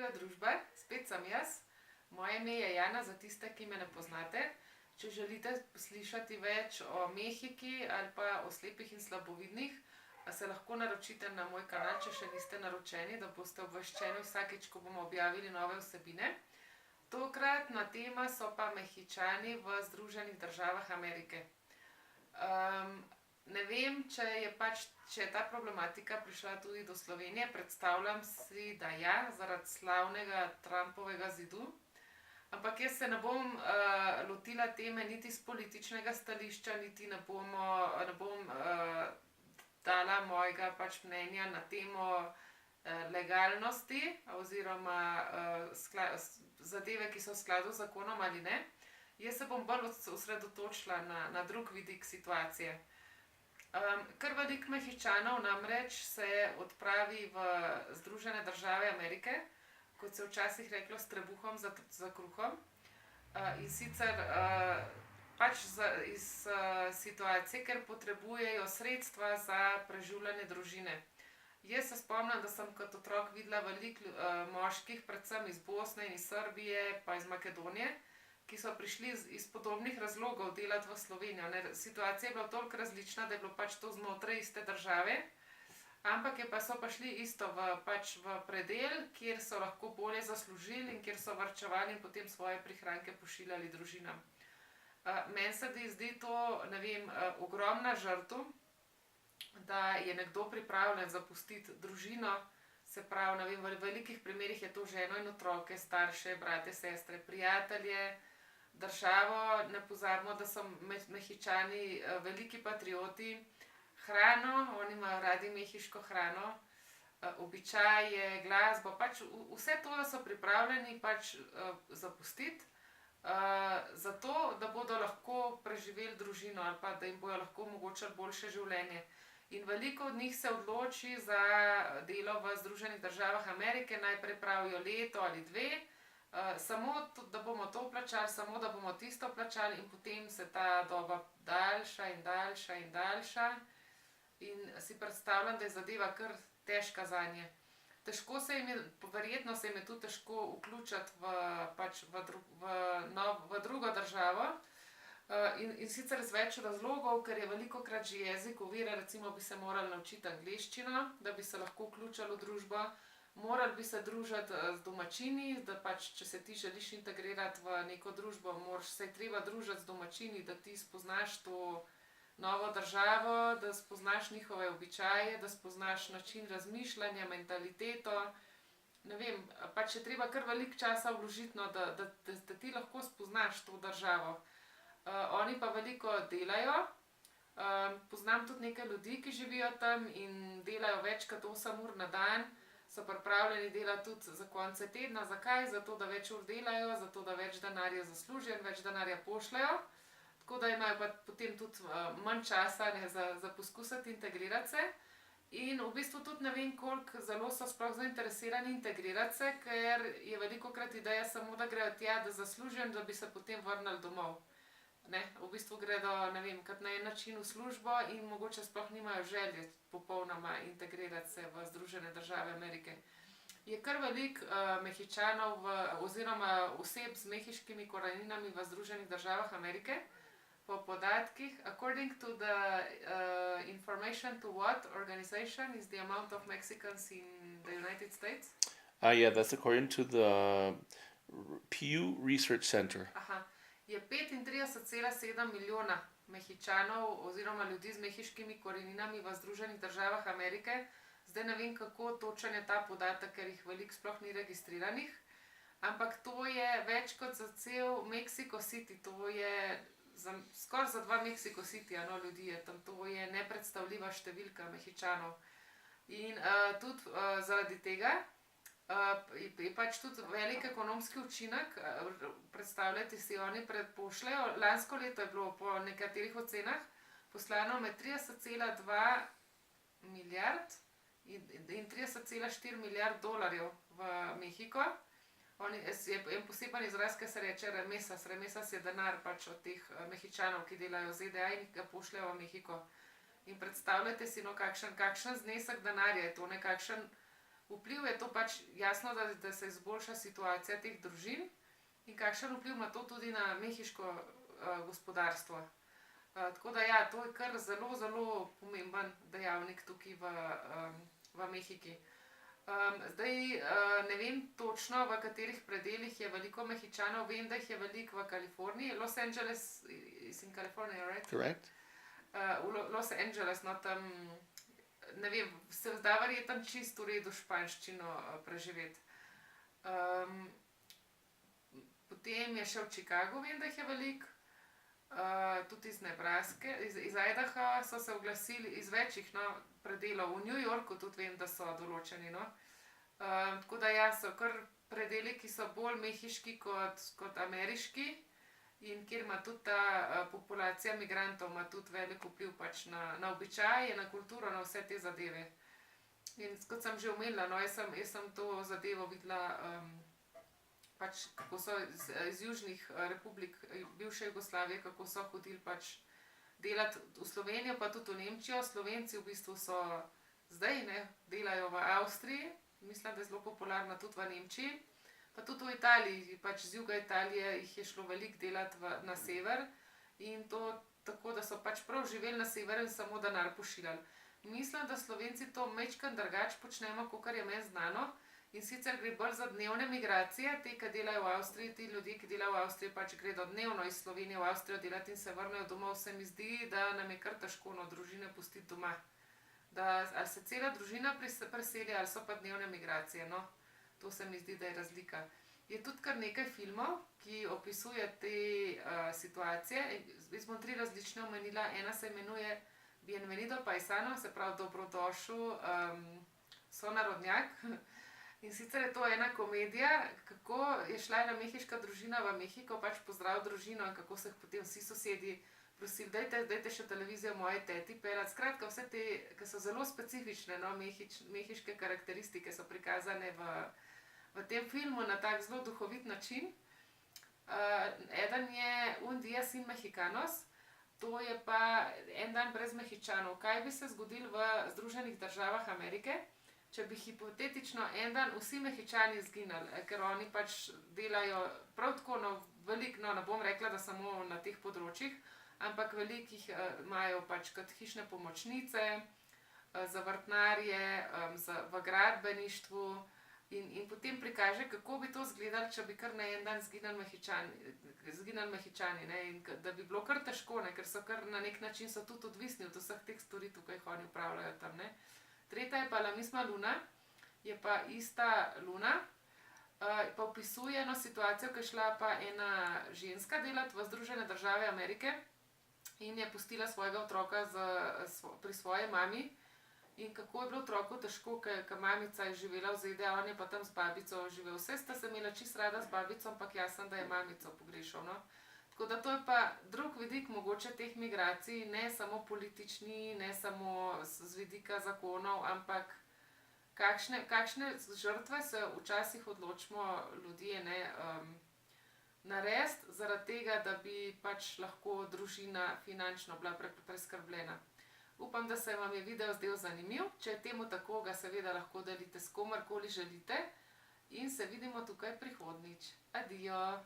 Živa družba, spet sem jaz. Moje ime je Jana, za tiste, ki me ne poznate. Če želite slišati več o Mehiki ali pa o slepih in slabovidnih, se lahko naročite na moj kanal, če še niste naročeni, da boste obveščeni vsakeč, ko bomo objavili nove vsebine. Tokratna tema so pa Mehičani v Združenih državah Amerike. Ne vem, če je ta problematika prišla tudi do Slovenije. Predstavljam si, da ja, zaradi slavnega Trumpovega zidu. Ampak jaz se ne bom lotila teme niti z političnega stališča, niti ne bom dala mojega mnenja na temo legalnosti oziroma zadeve, ki so v skladu z zakonom ali ne. Jaz se bom bolj osredotočila na drug vidik situacije. Kar veliko Mehičanov namreč se odpravi v Združene države Amerike, kot se včasih reklo, s trebuhom za kruhom. In sicer iz situacije, ker potrebujejo sredstva za preživljanje družine. Jaz se spomnim, da sem kot otrok videla veliko moških, predvsem iz Bosne in iz Srbije pa iz Makedonije, ki so prišli iz podobnih razlogov delati v Slovenijo. Situacija je bila toliko različna, da je bilo to znotraj iste države, ampak so pa šli isto v predel, kjer so lahko bolje zaslužili in kjer so varčevali in potem svoje prihranke pošiljali družinam. Meni se zdi to, ne vem, ogromna žrtev, da je nekdo pripravljen zapustiti družino, se pravi, ne vem, v velikih primerih je to ženo in otroke, starše, brate, sestre, prijatelje, državo. Ne pozabimo, da so Mehičani veliki patrioti. Hrano, oni imajo radi mehiško hrano, običaje, glasbo, vse to so pripravljeni zapustiti, zato, da bodo lahko preživeli družino ali pa da jim bojo lahko omogočili boljše življenje. In veliko od njih se odloči za delo v Združenih državah Amerike, najprej pravijo leto ali dve, samo da bomo to plačali, samo da bomo tisto plačali, in potem se ta doba daljša in daljša in daljša. In si predstavljam, da je zadeva kar težka zanje. Verjetno se jim je tudi težko vključiti v drugo državo. In sicer z več razlogov, ker je velikokrat že jezik ovira. Recimo bi se morali naučiti angleščino, da bi se lahko vključili v družbo. Morali bi se družiti z domačini, da če se ti želiš integrirati v neko družbo, se je treba družiti z domačini, da ti spoznaš to novo državo, da spoznaš njihove običaje, da spoznaš način razmišljanja, mentaliteto. Ne vem, je treba kar veliko časa vložiti, da ti lahko spoznaš to državo. Oni pa veliko delajo. Poznam tudi nekaj ljudi, ki živijo tam in delajo več kot 8 ur na dan. So pripravljeni delati tudi za konce tedna. Zakaj? Zato, da več ur delajo, zato, da več denarja zaslužijo in več denarja pošljajo. Tako da imajo pa potem tudi manj časa za poskusiti integrirati se. In v bistvu tudi ne vem, koliko zelo so sploh zainteresirani integrirati se, ker je velikokrat ideja samo, da grejo tja, da zaslužijo in da bi se potem vrnili domov. V bistvu gredo, ne vem, kot na en način v službo in mogoče sploh nimajo želje popolnoma integrirati se v Združene države Amerike. Je kar veliko Mehičanov oziroma oseb z mehiškimi koreninami v Združenih državah Amerike. Po podatkih, according to the Information to What organization is the amount of Mexicans in the United States? Yeah, that's according to the Pew Research Center. Je 35,7 milijona Mehičanov oziroma ljudi z mehiškimi koreninami v Združenih državah Amerike. Zdaj ne vem, kako točen je ta podatek, ker jih veliko sploh ni registriranih. Ampak to je več kot za cel Mexico City. To je skoraj za 2 Mexico City ljudi je tam. To je nepredstavljiva številka Mehičanov. In tudi zaradi tega je tudi velik ekonomski učinek. Predstavljajte si, oni pošljajo, lansko leto je bilo po nekaterih ocenah poslano med 30,2 milijard in 30,4 milijard dolarjev v Mehiko. Je en poseben izraz, ki se reče remesas. Remesas je denar od teh Mehičanov, ki delajo v ZDA in ga pošljajo v Mehiko. In predstavljajte si, kakšen znesek denarja je to, nekakšen Vpliv je to pač jasno, da se izboljša situacija teh družin in kakšen vpliv ima to tudi na mehiško gospodarstvo. Tako da ja, to je kar zelo, zelo pomemben dejavnik tukaj v Mehiki. Zdaj ne vem točno, v katerih predelih je veliko Mehičanov, vem, da jih je veliko v Kaliforniji. Los Angeles is in California, right? Correct. Los Angeles, no tam, ne vem, se zda verjetno čisto v redu španščino preživeti. Potem je še v Chicagu, vem, da jih je veliko. Tudi iz Nebraske, iz Idaha so se oglasili, iz večjih predelov. V New Yorku tudi vem, da so določeni. Tako da ja, so kar predeli, ki so bolj mehiški kot ameriški in kjer ima tudi ta populacija migrantov ima tudi velik vpliv pač na običaje, na kulturo, na vse te zadeve. In kot sem že omenila, jaz sem to zadevo videla, pač kako so iz južnih republik bivše Jugoslavije, kako so hodili pač delati v Slovenijo, pa tudi v Nemčijo. Slovenci v bistvu so zdaj, delajo v Avstriji, mislim, da je zelo popularna tudi v Nemčiji, pa tudi v Italiji, pač z juga Italije jih je šlo veliko delati na sever in to tako, da so pač prav živeli na severu in samo denar pošiljali. Mislim, da Slovenci to majčkeno drugače počnemo, kakor je meni znano. In sicer gre bolj za dnevne migracije, te, ki delajo v Avstriji, ti ljudje, ki delajo v Avstriji, pač gredo dnevno iz Slovenije v Avstrijo delati in se vrnejo domov. Se mi zdi, da nam je kar težko družine pustiti doma. Ali se cela družina preseli, ali so pa dnevne migracije. To se mi zdi, da je razlika. Je tudi kar nekaj filmov, ki opisuje te situacije. Jaz bom 3 različne omenila. Ena se imenuje Bienvenido Paisano, se pravi dobrodošel sonarodnjak. In sicer je to ena komedija, kako je šla ena mehiška družina v Mehiko, pač pozdrav družino in kako so jih potem vsi sosedi prosili, dajte še televizijo moji teti pelati. Skratka, vse te, ki so zelo specifične, mehiške karakteristike so prikazane v tem filmu na tak zelo duhovit način. Eden je Un día sin mexicanos, to je pa En dan brez Mehičanov. Kaj bi se zgodilo v Združenih državah Amerike, če bi hipotetično en dan vsi Mehičani izginili, ker oni pač delajo prav tako veliko, ne bom rekla, da samo na teh področjih, ampak velikih imajo pač kot hišne pomočnice, za vrtnarje, v gradbeništvu in potem prikaže, kako bi to izgledalo, če bi kar na en dan izginili Mehičani, in da bi bilo kar težko, ker so kar na nek način so tudi odvisni od vseh teh storitev, ki jih oni upravljajo tam. Tretja je pa La misma luna, je pa ista luna, pa opisuje eno situacijo, ki je šla pa ena ženska delati v Združene države Amerike in je pustila svojega otroka pri svoji mami in kako je bilo otroku težko, ker mamica je živela v ZDA, on je pa tam z babico živel. Vse sta se imela čisto rada z babico, ampak jasno, da je mamico pogrešal. Tako da to je pa drug vidik mogoče teh migracij, ne samo politični, ne samo z vidika zakonov, ampak kakšne žrtve se včasih odločimo ljudje narediti zaradi tega, da bi pač lahko družina finančno bila preskrbljena. Upam, da se vam je video zdel zanimiv. Če je temu tako, ga seveda lahko delite s komerkoli želite in se vidimo tukaj prihodnjič. Adijo!